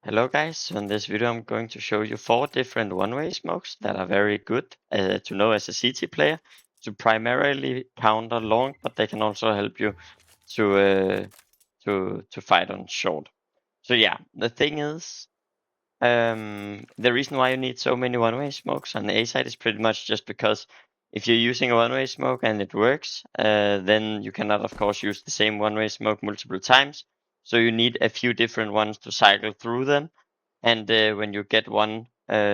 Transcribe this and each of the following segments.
Hello guys, so in this video I'm going to show you 4 different one-way smokes that are very good to know as a CT player to primarily counter long, but they can also help you to fight on short. So yeah, the thing is, the reason why you need so many one-way smokes on the A side is pretty much just because if you're using a one-way smoke and it works, then you cannot of course use the same one-way smoke multiple times. So you need a few different ones to cycle through them. And when you get one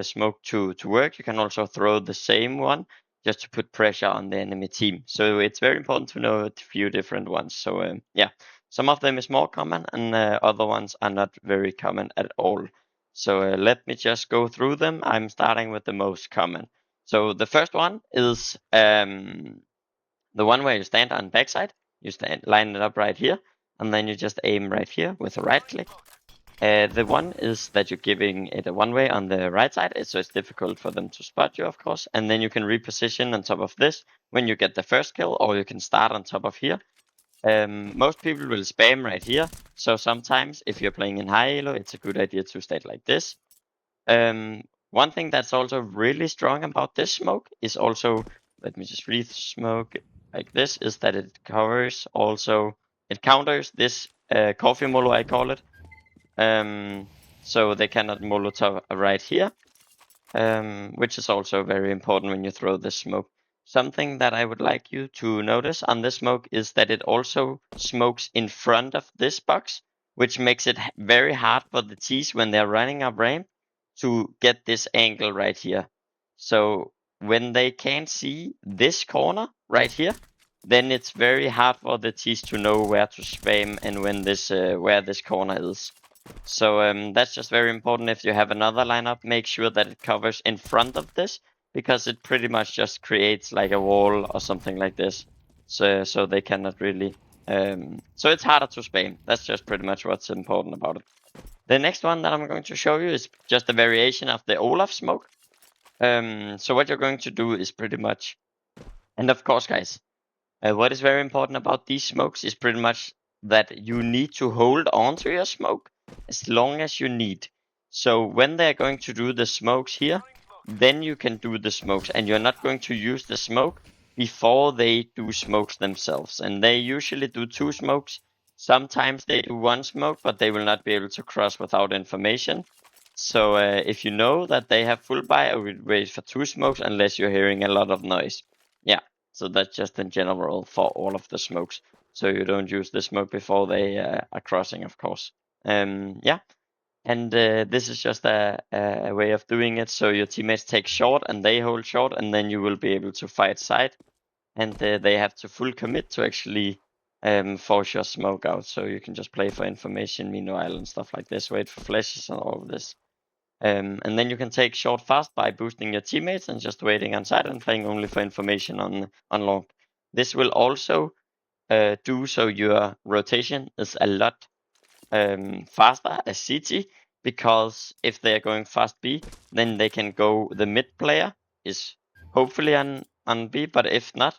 smoke to work, you can also throw the same one just to put pressure on the enemy team. So it's very important to know a few different ones. So yeah, some of them is more common and other ones are not very common at all. So let me just go through them. I'm starting with the most common. So the first one is the one where you stand on backside. You line it up right here, and then you just aim right here with a right click. The one is that you're giving it a one way on the right side, so it's difficult for them to spot you, of course. And then you can reposition on top of this when you get the first kill, or you can start on top of here. Most people will spam right here, so sometimes if you're playing in high elo, it's a good idea to stay like this. One thing that's also really strong about this smoke is also, let me just read smoke like this, is that it counters this coffee molo, I call it. So they cannot molotov right here, which is also very important when you throw this smoke. Something that I would like you to notice on this smoke is that it also smokes in front of this box, which makes it very hard for the T's when they're running up ramp to get this angle right here. So when they can't see this corner right here, then it's very hard for the T's to know where to spam and when this where this corner is. So that's just very important. If you have another lineup, make sure that it covers in front of this, because it pretty much just creates like a wall or something like this. So they cannot really. So it's harder to spam. That's just pretty much what's important about it. The next one that I'm going to show you is just a variation of the Olaf smoke. So what you're going to do is pretty much, and of course, guys, what is very important about these smokes is pretty much that you need to hold on to your smoke as long as you need. So when they're going to do the smokes here, then you can do the smokes, and you're not going to use the smoke before they do smokes themselves. And they usually do 2 smokes. Sometimes they do 1 smoke, but they will not be able to cross without information. So if you know that they have full buy, I would wait for 2 smokes unless you're hearing a lot of noise. Yeah. So that's just in general for all of the smokes. So you don't use the smoke before they are crossing, of course. Yeah. And this is just a way of doing it. So your teammates take short and they hold short, and then you will be able to fight side. And they have to full commit to actually force your smoke out. So you can just play for information meanwhile and stuff like this, wait for flashes and all of this. And then you can take short fast by boosting your teammates and just waiting on side and playing only for information on long. This will also do so your rotation is a lot faster as CT, because if they are going fast B, then they can go, the mid player is hopefully on B, but if not,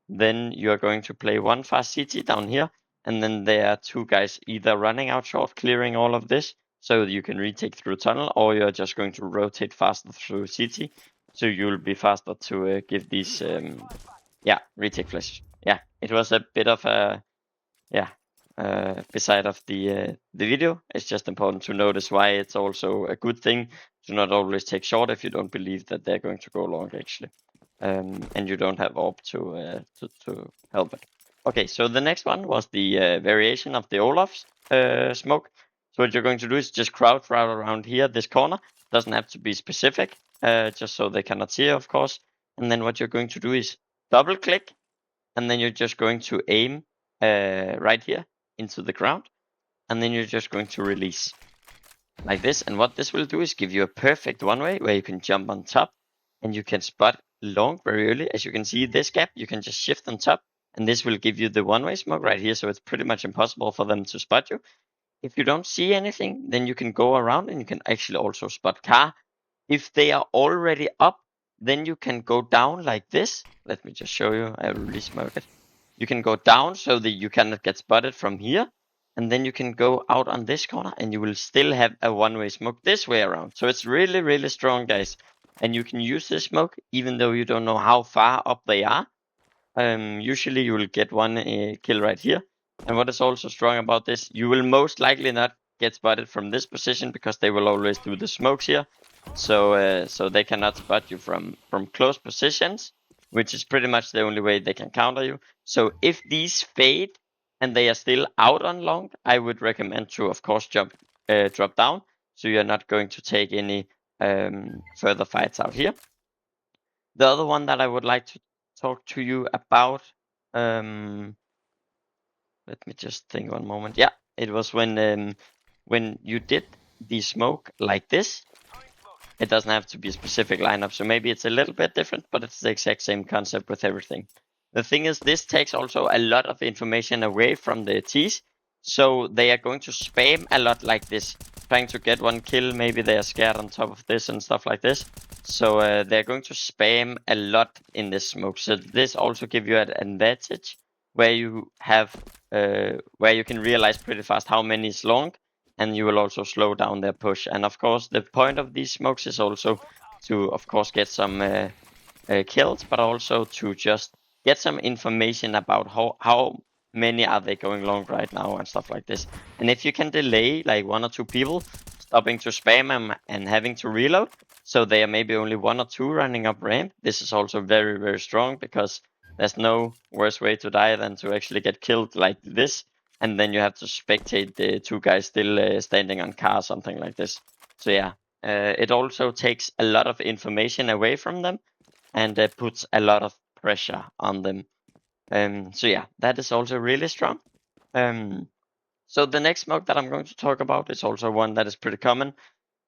then you are going to play one fast CT down here, and then there are 2 guys either running out short, clearing all of this, so you can retake through tunnel, or you're just going to rotate faster through CT, so you'll be faster to give these, retake flashes. Yeah, it was a bit of a, beside of the video. It's just important to notice why it's also a good thing to not always take short if you don't believe that they're going to go long, actually. And you don't have AWP to help it. Okay, so the next one was the variation of the Olaf's smoke. So what you're going to do is just crowd around here, this corner. Doesn't have to be specific, just so they cannot see, of course. And then what you're going to do is double click, and then you're just going to aim right here into the ground, and then you're just going to release like this. And what this will do is give you a perfect one way where you can jump on top and you can spot long very early. As you can see, this gap, you can just shift on top, and this will give you the one-way smoke right here, so it's pretty much impossible for them to spot you. If you don't see anything, then you can go around and you can actually also spot car. If they are already up, then you can go down like this. Let me just show you. I will re-smoke it. You can go down so that you cannot get spotted from here. and then you can go out on this corner and you will still have a one-way smoke this way around. So it's really, really strong, guys. And you can use this smoke even though you don't know how far up they are. Usually you will get one kill right here. And what is also strong about this, you will most likely not get spotted from this position because they will always do the smokes here. So they cannot spot you from close positions, which is pretty much the only way they can counter you. So if these fade and they are still out on long, I would recommend to, of course, drop down. So you're not going to take any further fights out here. The other one that I would like to talk to you about, let me just think one moment. Yeah, it was when you did the smoke like this. It doesn't have to be a specific lineup, so maybe it's a little bit different, but it's the exact same concept with everything. The thing is, this takes also a lot of information away from the T's, so they are going to spam a lot like this, trying to get one kill. Maybe they are scared on top of this and stuff like this. So they're going to spam a lot in this smoke. So this also gives you an advantage where you have where you can realize pretty fast how many is long, and you will also slow down their push. And of course, the point of these smokes is also to, of course, get some kills, but also to just get some information about how many are they going long right now and stuff like this. And if you can delay like 1 or 2 people, stopping to spam them and having to reload, so they are maybe only 1 or 2 running up ramp, this is also very, very strong, because there's no worse way to die than to actually get killed like this, and then you have to spectate the 2 guys still standing on car, something like this. So yeah, it also takes a lot of information away from them, and puts a lot of pressure on them. So yeah, that is also really strong. So the next smoke that I'm going to talk about is also one that is pretty common.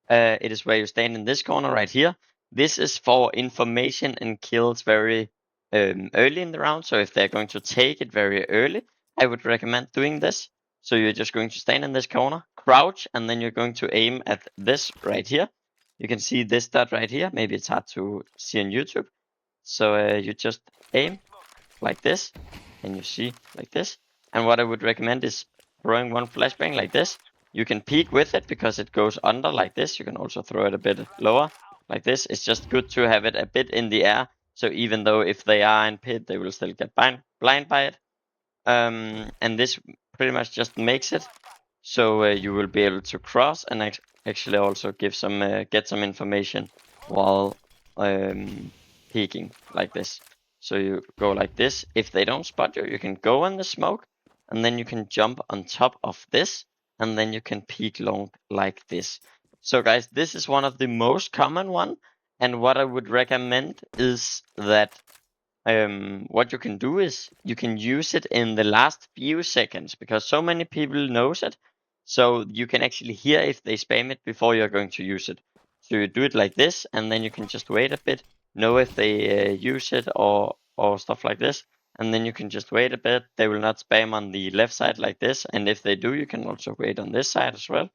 It is where you stand in this corner right here. This is for information and kills very early in the round. So if they're going to take it very early, I would recommend doing this. So you're just going to stand in this corner, crouch, and then you're going to aim at this right here. You can see this dot right here. Maybe it's hard to see on YouTube. So you just aim like this, and you see like this. And what I would recommend is throwing one flashbang like this. You can peek with it because it goes under like this. You can also throw it a bit lower like this. It's just good to have it a bit in the air. So even though if they are in pit, they will still get blind by it. And this pretty much just makes it so you will be able to cross and actually also give some get some information while peeking like this. So you go like this. If they don't spot you, you can go in the smoke, and then you can jump on top of this, and then you can peek long like this. So guys, this is one of the most common one, and what I would recommend is that what you can do is you can use it in the last few seconds, because so many people knows it. So you can actually hear if they spam it before you're going to use it. So you do it like this, and then you can just wait a bit, know if they use it or stuff like this, and then you can just wait a bit. They will not spam on the left side like this, and if they do, you can also wait on this side as well.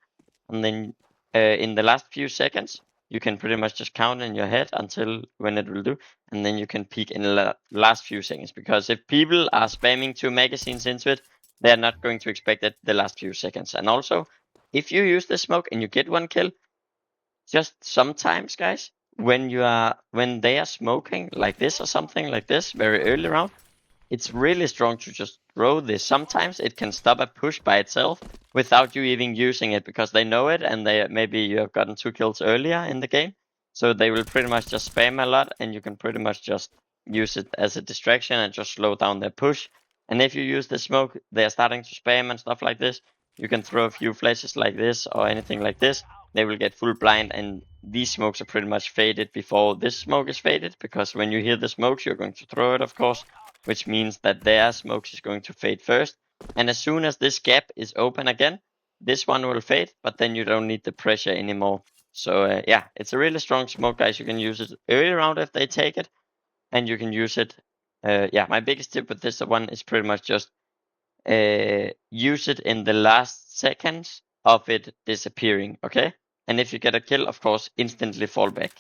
And then in the last few seconds, you can pretty much just count in your head until when it will do, and then you can peek in the last few seconds. Because if people are spamming 2 magazines into it, they're not going to expect it the last few seconds. And also, if you use the smoke and you get one kill, just sometimes, guys, when they are smoking like this or something like this very early round, it's really strong to just throw this. Sometimes it can stop a push by itself without you even using it, because they know it, and maybe you have gotten 2 kills earlier in the game. So they will pretty much just spam a lot, and you can pretty much just use it as a distraction and just slow down their push. And if you use the smoke, they're starting to spam and stuff like this. You can throw a few flashes like this or anything like this. They will get full blind, and these smokes are pretty much faded before this smoke is faded, because when you hear the smokes, you're going to throw it, of course, which means that their smokes is going to fade first. And as soon as this gap is open again, this one will fade, but then you don't need the pressure anymore. So yeah, it's a really strong smoke, guys. You can use it early round if they take it, and you can use it. Yeah, my biggest tip with this one is pretty much just use it in the last seconds of it disappearing, okay? And if you get a kill, of course, instantly fall back.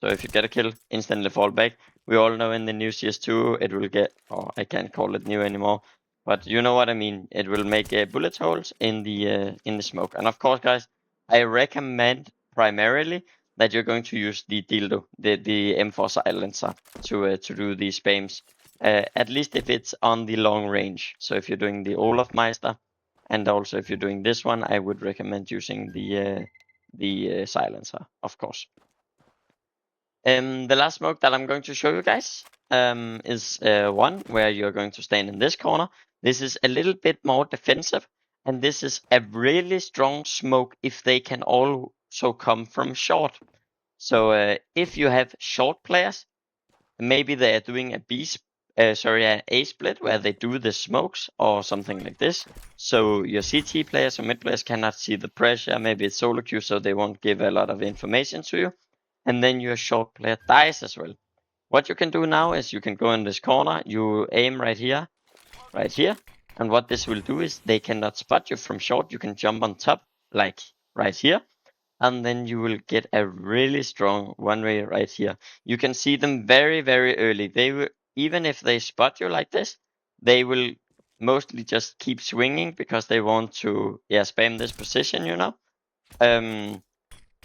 So if you get a kill, instantly fall back. We all know in the new CS2 it will get, oh, I can't call it new anymore. but you know what I mean. It will make bullet holes in the smoke. And of course, guys, I recommend primarily that you're going to use the dildo, the M4 silencer, to do these spams. At least if it's on the long range. So if you're doing the Olaf Meister, and also if you're doing this one, I would recommend using the silencer, of course. The last smoke that I'm going to show you guys is one where you're going to stand in this corner. This is a little bit more defensive, and this is a really strong smoke if they can also come from short. So if you have short players, maybe they are doing an A split where they do the smokes or something like this. So your CT players or mid players cannot see the pressure. Maybe it's solo queue, so they won't give a lot of information to you. And then your short player dies as well. What you can do now is you can go in this corner, you aim right here, and what this will do is they cannot spot you from short. You can jump on top, like right here, and then you will get a really strong one-way right here. You can see them very, very early. They will, even if they spot you like this, they will mostly just keep swinging because they want to, spam this position, you know.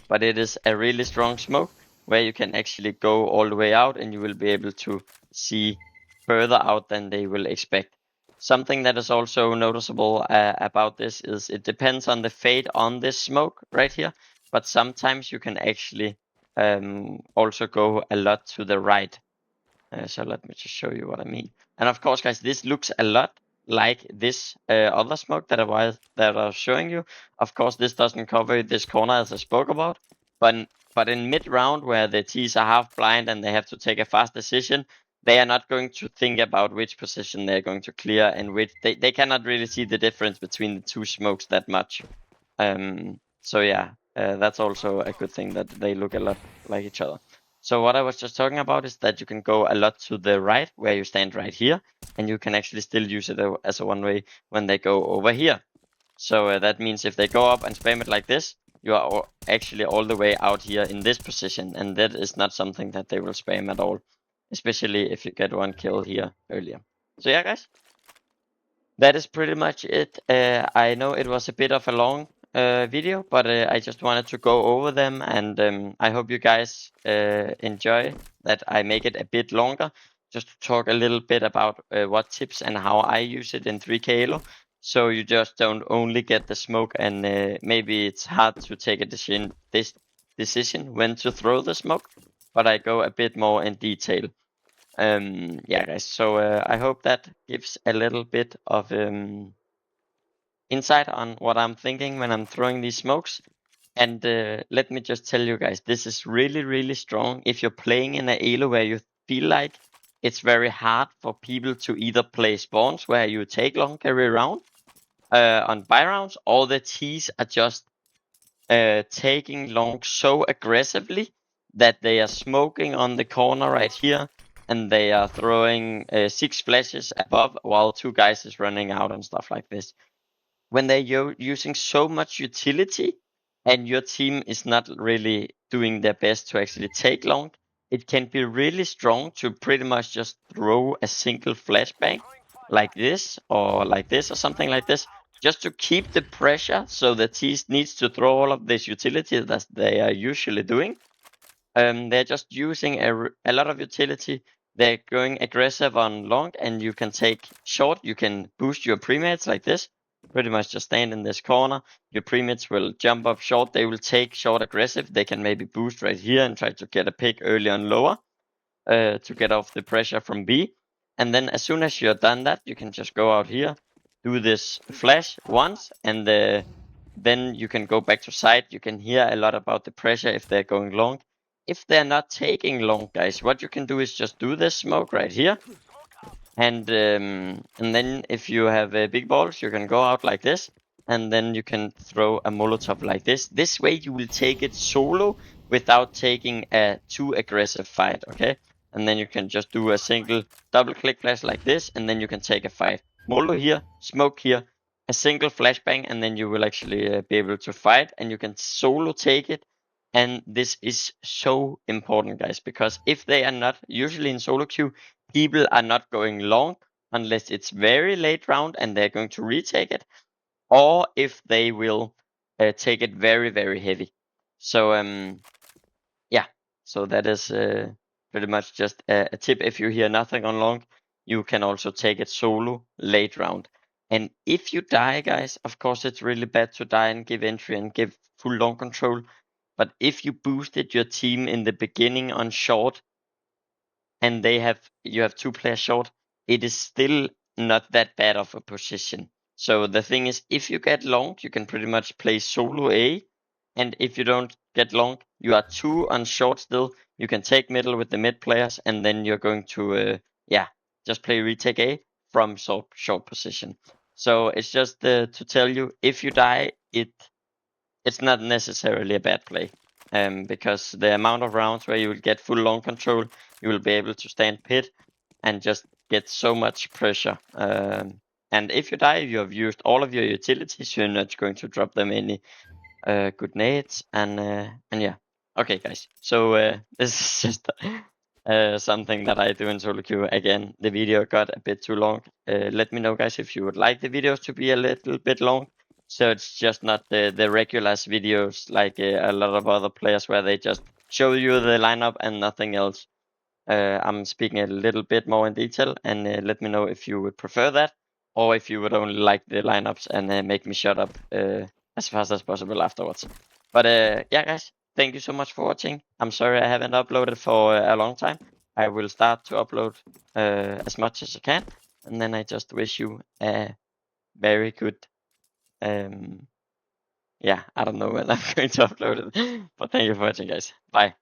But it is a really strong smoke where you can actually go all the way out and you will be able to see further out than they will expect. Something that is also noticeable about this is it depends on the fade on this smoke right here, but sometimes you can actually also go a lot to the right. So let me just show you what I mean. And of course, guys, this looks a lot like this other smoke that I was showing you. Of course, this doesn't cover this corner as I spoke about, but in mid round where the T's are half blind and they have to take a fast decision, they are not going to think about which position they're going to clear and which they cannot really see the difference between the two smokes that much. So yeah, that's also a good thing that they look a lot like each other. So what I was just talking about is that you can go a lot to the right where you stand right here, and you can actually still use it as a one-way when they go over here. So that means if they go up and spam it like this, you are actually all the way out here in this position, and that is not something that they will spam at all, especially if you get one kill here earlier. So yeah, guys, that is pretty much it. I know it was a bit of a long video, but I just wanted to go over them, and I hope you guys enjoy that I make it a bit longer, just to talk a little bit about what tips and how I use it in 3K Elo, so you just don't only get the smoke, and maybe it's hard to take a decision when to throw the smoke, but I go a bit more in detail. Yeah, guys, so I hope that gives a little bit of insight on what I'm thinking when I'm throwing these smokes. And let me just tell you guys, this is really, really strong. If you're playing in a elo where you feel like it's very hard for people to either play spawns where you take long every round on buy rounds, or the T's are just taking long so aggressively that they are smoking on the corner right here, and they are throwing 6 flashes above while 2 guys is running out and stuff like this. When they're using so much utility and your team is not really doing their best to actually take long, it can be really strong to pretty much just throw a single flashbang like this or something like this, just to keep the pressure, so the T's needs to throw all of this utility that they are usually doing. They're just using a lot of utility. They're going aggressive on long, and you can take short. You can boost your premates like this. Pretty much just stand in this corner. Your premates will jump up short. They will take short aggressive. They can maybe boost right here and try to get a pick early on lower to get off the pressure from B. And then as soon as you're done that, you can just go out here, do this flash once, and then you can go back to side. You can hear a lot about the pressure if they're going long. If they're not taking long, guys, what you can do is just do this smoke right here. And then if you have big balls, you can go out like this, and then you can throw a Molotov like this. This way you will take it solo without taking a too aggressive fight, okay? And then you can just do a single double click flash like this, and then you can take a fight. Molo here, smoke here, a single flashbang, and then you will actually be able to fight, and you can solo take it. And this is so important, guys, because if they are not, usually in solo queue, people are not going long unless it's very late round and they're going to retake it, or if they will take it very, very heavy. So yeah, so that is pretty much just a tip. If you hear nothing on long, you can also take it solo late round. And if you die, guys, of course it's really bad to die and give entry and give full long control. But if you boosted your team in the beginning on short, and you have 2 players short, it is still not that bad of a position. So the thing is, if you get long, you can pretty much play solo A, and if you don't get long, you are 2 on short still. You can take middle with the mid players, and then you're going to just play retake A from short position. So it's just to tell you, if you die, it's not necessarily a bad play. Because the amount of rounds where you will get full long control, you will be able to stand pit and just get so much pressure. And if you die, you have used all of your utilities. You're not going to drop them any good nades. And yeah, okay, guys. So this is just something that I do in solo queue. Again, the video got a bit too long. Let me know, guys, if you would like the videos to be a little bit long. So it's just not the regular videos like a lot of other players where they just show you the lineup and nothing else. I'm speaking a little bit more in detail, and let me know if you would prefer that, or if you would only like the lineups and make me shut up as fast as possible afterwards. But yeah, guys, thank you so much for watching. I'm sorry I haven't uploaded for a long time. I will start to upload as much as I can, and then I just wish you a very good yeah, I don't know when I'm going to upload it. But thank you for watching, guys. Bye.